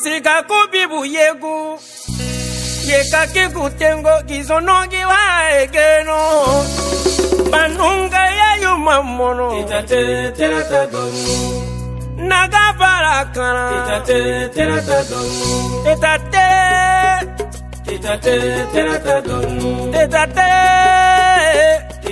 sika kubibu yegu yeka kikutengo kizonongi wa egeno banunga ya yumamono Itate terata donu naga barakana Itate terata donu etate Itate terata donu etate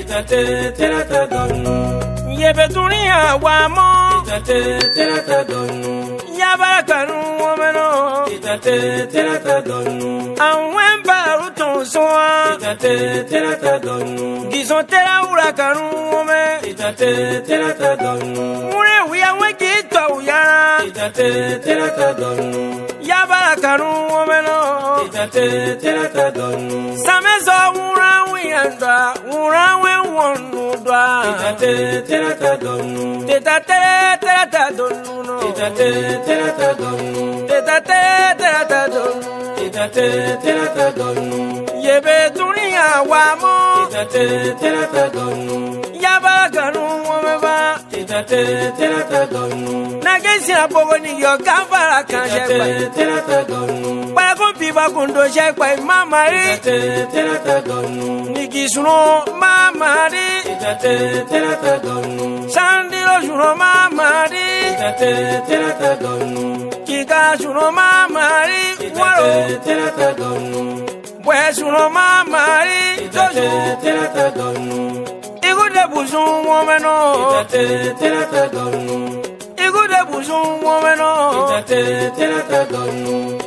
Itate terata donu yebe dunia wamo Itate terata donu yabarakanu womeno Itate terata donu anwemba utonsoa Itate terata donu gizontera urakanu wome Itate terata donu mure wiya wekitwa uyara Itate terata donu yabarakanu womeno Itate terata donu samezo wura wiyandwa wura wenwonudwa Itate terata donu tetate terata donuno Itate terata donu tetate terata donu Itate terata donu yebe dunia wamo Itate terata donu yabarakanu womeba Itate terata donu nagesi abogo ni yo kafara kan shekpa Itate terata donu para kun piba kun do shekpa mamari Itate terata donu nigi suno mamari Itate terata donu sandiro suno mamari Itate terata donu kika suno mamari waro Itate terata donu bwe suno mamari Itate terata donu igude buzun womeno Itate terata donu igude buzun womeno Itate terata donu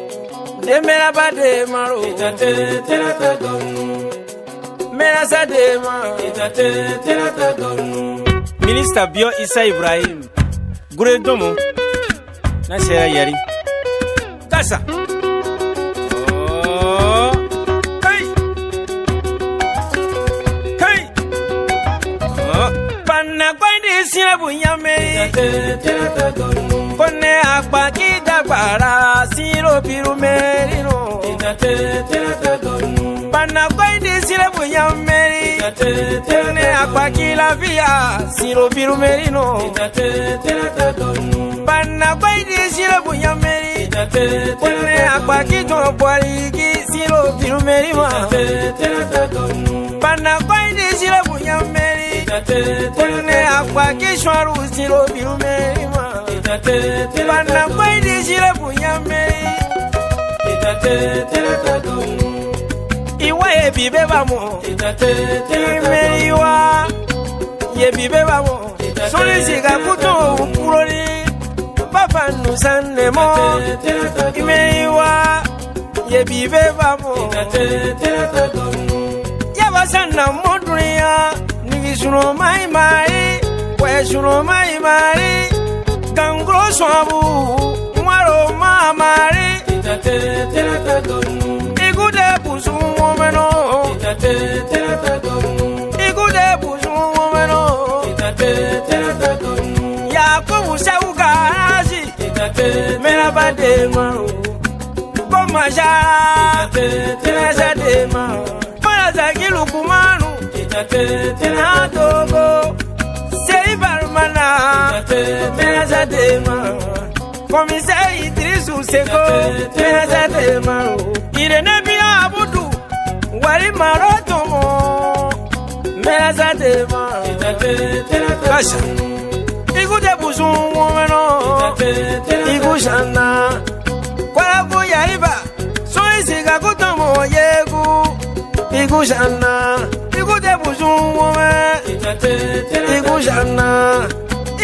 demera bade maro Itate terata donu mera sade ma Itate terata donu Minister Bio Isa Ibrahim gure domo na shera yari kasa oh kai kai oh panna kwandi sirabu nyame Itate terata donu konne akpa kidagbara siro birumerino Itate terata donu panna kwandi sirabu nyame Itate konne terata akpa kilavia siro birumerino Itate terata donu panna kwandi sirabu nyame Itate konne terata akpa kiton bwarigi siro birumerima Itate terata donu panna kwandi sirabu nyame Itate konne akpa kishwaru siro birumerima Itate panna terata kwandi sirabu nyame Itate terata donu iwa ebibe bamo Itate terata imeriwa yebibe bamo solisiga kuto ukurori baba nusanemo imeriwa yebibe bamo Itate terata donu yabasana modria nigisuno mai mai wesuno mai mai gangro swabu mwaro mamari Itate terata donu igude buzu womeno Itate terata donu igude buzu womeno Itate terata donu yakubu sewugazi Itate mera badema komaja Itate terasa dema maraza kilukumanu Itate terata natogo seibarumana terasa dema komise idrisu seko terasa dema irene biya abudu wari marotomo terasa dema Itate terata kasha igude buzun womeno Itate terata igushana kwarabu yaiba soisiga kutomo yegu igushana igude buzun wome Itate terata igushana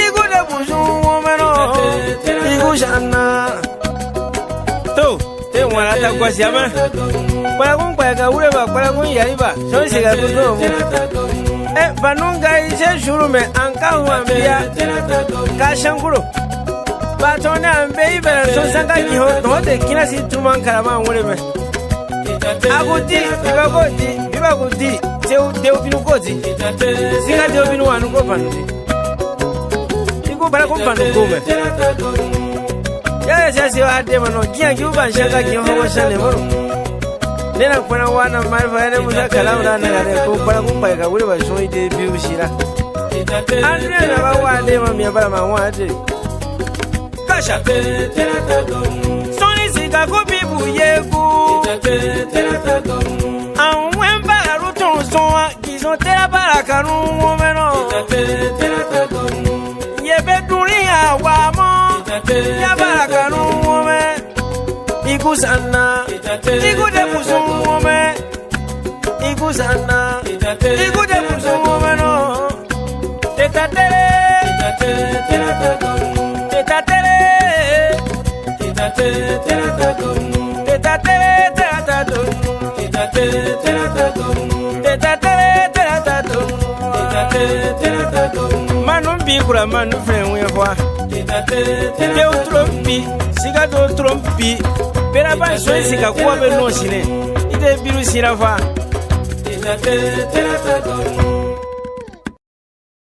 igude buzun womeno igushana to te wala ta kwasiama kwarabu kwaka ureba kwarabu yaiba soisiga kutomo banunga ise shurume anka huambia kashankuro batone ambe ibera so sanga kiho note kina si tuman karama nguleme aguti ibagoti deu binu koti singa deu binu wanu ko panu iku bara ko panu kome ya se ade mano kiya ki uban shanga kiho ko shane mo nena kwana wana marfa ene musa kalamra na gare ko bara ko pai ka wuri ba so ide biu shira andre na ba wade ma mi bara ma wade kasha soni Eba ko bibu yegu. An wen bararu ton son kizon tera barakanu womeno. Yebe dunia wamo. Ya barakanu wome. Iku sana. Iku de musun wome. Iku sana. Iku de musun womeno. Teta tere. Teta tere. Manu bi kura manu fren we fois. Teu trompi, siga do trompi. Pera ba so siga kwa be no sine. Ide biru sira fa.